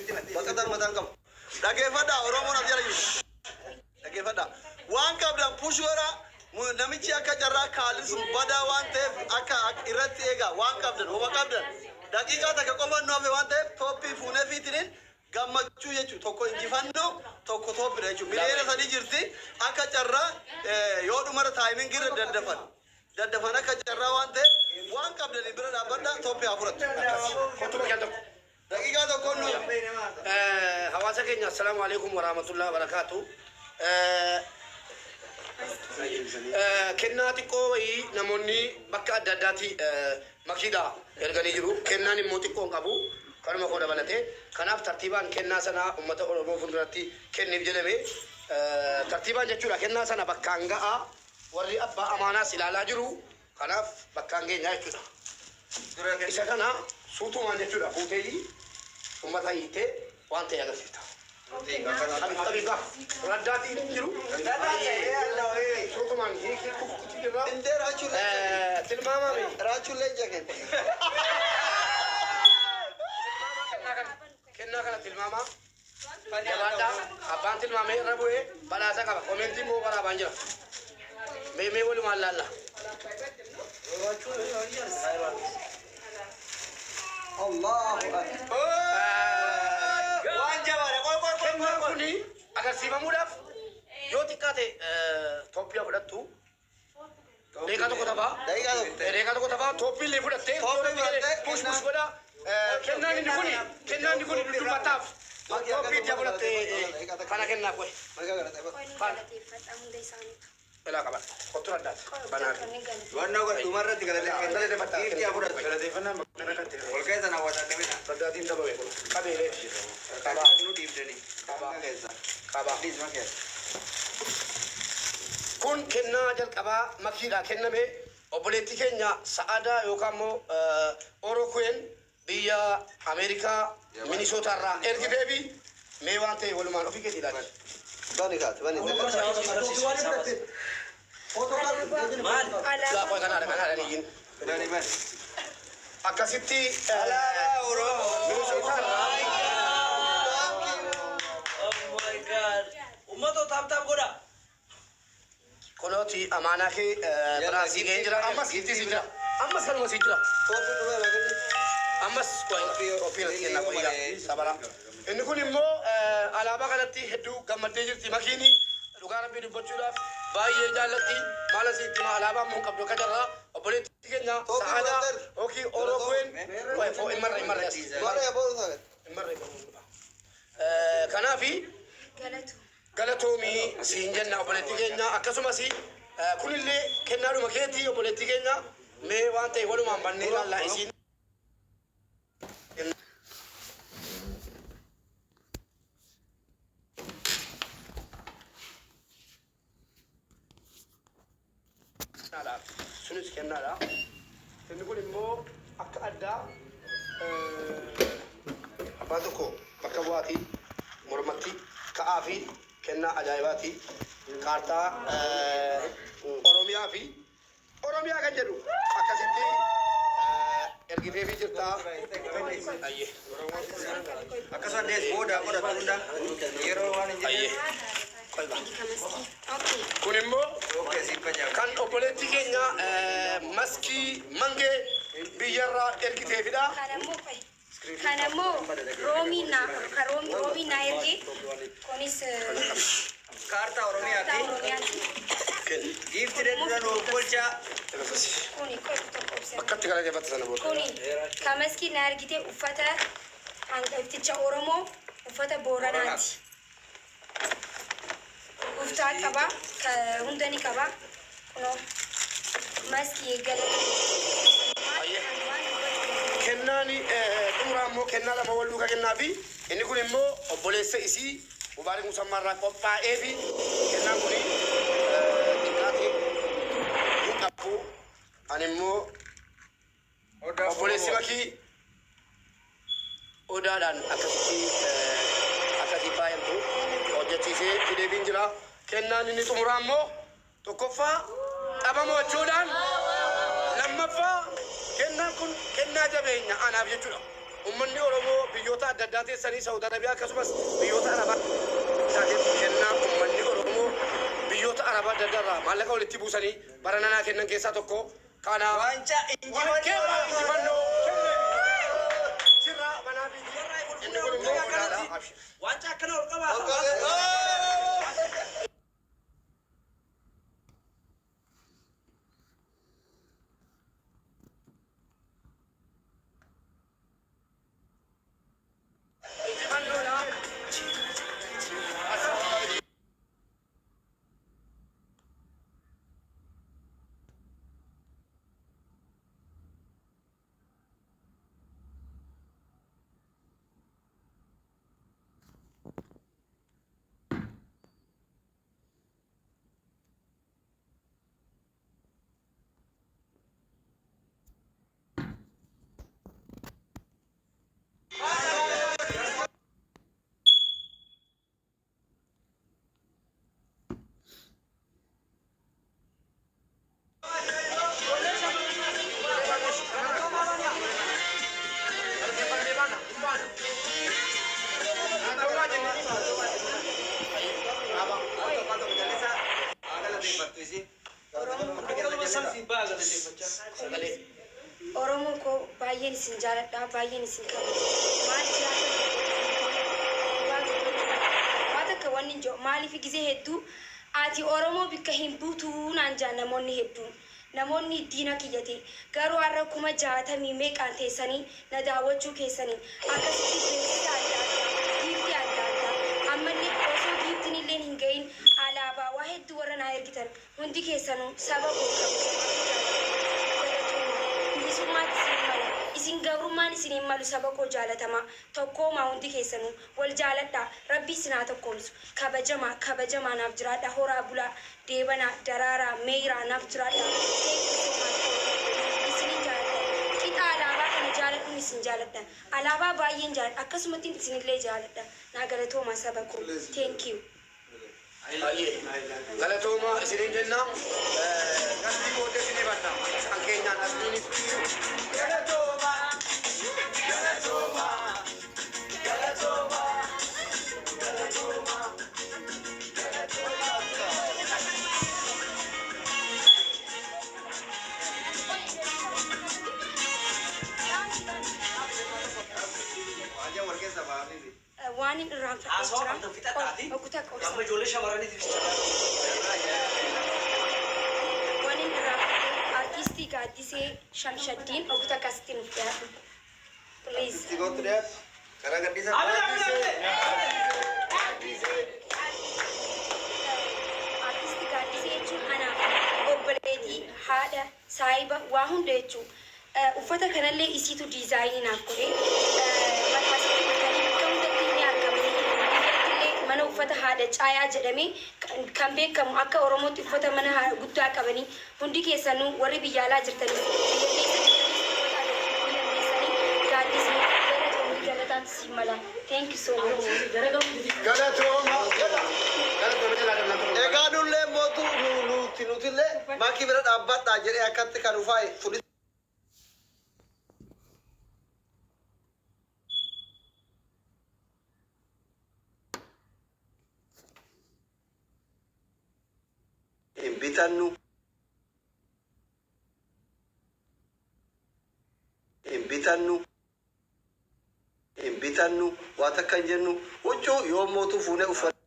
بقدر متانكم دقي فدا أورومون أبيلا يوش دقي فدا وان كابلا بوشورا نمشي أكا جرا كالس بدا وان تف أكا إرتي إيجا وان كابلا هو كابلا دقيقة تكقوما نوبي وان تف توبي فونه فيترين gammachuu jechuun tokko injifannoo tokko toopira jechuun mileena sadii jirti akka carraa yoo dhumara taayimiin girra daddafan akka carraa waan ta'e waan qabdanii bira dhaabbadhaa tooppiyaa fudhatu. Daqiiqaa tokkoon nu hawaasa keenya assalaamu alaikum warahmatullahi wabarakatuh. Kennaa xiqqoo wayii namoonni bakka adda addaatti makiidhaa erganii jiru. Kennaan immoo xiqqoo hin qabu. Kanuma koo dabalatee kanaaf tartiibaan kennaa sana uummata Oromoo fuulduratti kenniif jedhame tartiibaan jechuudha. Kennaa sana bakkaan ga'a warri abbaa amaanaas ilaalaa jiru. Kanaaf bakkaan geenyaa jechuudha. Isa kana suutumaan jechuudha. Fuuteeyi uummata hiitee waan ta'e agarsiifta. Tabiqa raddaatiin jiru. Suutumaan hiikii kukkutti jirra. Tilmaamame raachuulee jageen. Kennaa kana tilmaamaa jabaadhaa abbaan tilmaamee irra bu'ee badhaasa qaba. Komentiin moo waraabaan jira. Mee walumaan laalla. Waan jabaadha. Kennaan kuni agarsiifamuudhaaf yoo xiqqaate Itoophiyaa fudhattu deeqaa tokko taphaa. Deeqaa tokko taphaa Itoophiillee fudhattee push godhaa. Kennaan inni kuni dubbataaf Itoophiyaa jabulatte kana kennaaf wayi. Elaa qaba. Kottu raddaati. Banaa. Wanna godhu marratti galatee galateeffannaa ol keessa na wadaadde bina. Raddaatiin dabame kun qabeelee. Qaba nu dhiibdanii. Qaba. Kun kennaa jalqabaa makiidhaa kenname obboleettii keenya Sa'aadaa yookaan immoo Orokeen biyya Ameerikaa Minisoota irraa ergiteefi mee waan ta'e walumaan ofii keetii ilaali. Bani kaatu bani. Laafaa kanaadha dhiiyin. Akkasitti Minisoota irraa. Uummatoo taaptaap godha. Kunooti amaanaa kee biraasii ga'ee jira. Ammas itti si jira. Ammas kanuma si jira. Ammas ofiirratti kennaa qoyyaa sabara. Inni kun immoo alaabaa kanatti hedduu gammaddee jirti. Makiini dhugaa rabbii dubbachuudhaaf baay'ee jaallatti. Maal asitti alaabaa immoo qabdu akka jarraa obboleettii keenya Sa'aadaa yookiin Orokeen immarra asii. Kanaafi galatoomii siin jenna obboleettii keenya akkasumas kunillee kennaadhuma keetii obboleettii keenya mee waan ta'e walumaan bannee ilaallaa isiin. Sunis kennaadha. Inni kun immoo akka addaa abbaan tokko bakka bu'aatii mormatti ka'aa fi kennaa ajaa'ibaati. Kaartaa Oromiyaa kan jedhu akkasitti ergiteefii jirta. Akkasuma dees booda godhatu hunda yeroo waan hin jirre. Kun immoo kan obboleettii keenya maskii mangee biyyarraa ergiteefidha. Kanammoo Roomii na erge kunis kaartaa Oromiyaati. Giifti dedduudhaan oolchaa. Akkatti kana jabata sana booda. Kuni kan maskii na ergite uffata hangafticha Oromoo uffata Booranaati. Uftaa qaba hunda ni qaba. Kunoo maskii kennaan xumuraa immoo kennaa lama wal duukaa kennaa fi inni kun immoo obboleessa isii Mubaarak Musammaarraa qophaa'ee fi kennaan kun xiqqaatee hin qabu. Ani immoo obboleessi bakii odaadhaan akkasii faayamtu hojjechiisee fideebiin jira. Kennaan inni xumuraa immoo tokkoffaa tapha mo'achuudhaan lammaffaa kennaan kun kennaa jabeenya anaaf jechuudha. ummanni Oromoo biyyoota adda addaa teessanii Saudi Arabiyaa akkasumas biyyoota Arabaa kennaa ummanni Oromoo biyyoota Arabaa adda addaa irraa maallaqa walitti buusanii barananaa kennan keessaa tokko kana Wanca injifannoo sirraa banaa fi inni kun immoo godhaadha. Wanca akkana ol qabaa. Oromoo ko baay'een isin jaaladha, baay'een isin kabaju. Waan akka wanni jiru maaliif gisee hedduu ati Oromoo bikka hin buutuu naan jaan namoonni hedduun. Namoonni diina kiyyate garuu har'a 60 meeqaan teessanii na daawwachuu keessanii akkasitti beeksisa adda addaa giiftii adda addaa ammallee osoo giiftiin illee hin gahin alaabaa waa hedduu warra naa ergitan hundi keessanuu saba koo isin gabrummaan isin hin malu saba koo jaalatamaa tokkoomaa hundi keessanuu wal jaaladhaa rabbii isinaa tokkoomsu kabajamaa naaf jiraadha horaa bulaa deebanaa daraaraa meeyiraa naaf jiraadha isinin jaaladha qixa alaabaa kana jaaladhuun isin jaaladha alaabaa baay'een jaaladha akkasumatti isinillee jaaladha naa galatoomaa saba koo thank you Galatoomaa isiniin jenna gastii booddee isinii banna kan keenyaan asliin galatoomaa waan hin irraanfadhee jira okutaa qoobsa waan hin irraanfadhee artistii gaaddisee Shamshaddiin okutaa akkasitti nuuf dhiyaatu please artistii gaaddisee jechuun anaaf obboleetii haadha saahiba waa hunda jechuun uffata kanallee isiitu diizaayinii naaf godhee maqaasitti bitanii bakka hundatti ni argamanii biyyattillee mana uffata haadha caayaa jedhamee kan beekamu akka Oromootti uffata mana guddaa qabanii hundi keessanuu warri biyya alaa jirtanii biyya keessa jirtanii gaaddisee gara toomii galataatti si mala thank you so much galatoomaa Egaa nullee mootuu nutillee maakii bira dhaabbadhaa jedhee akkatti kan ufaa'e fudhii. Hin bitannu waa takka hin jennu huccuu yoo mootuu fuunee uffata.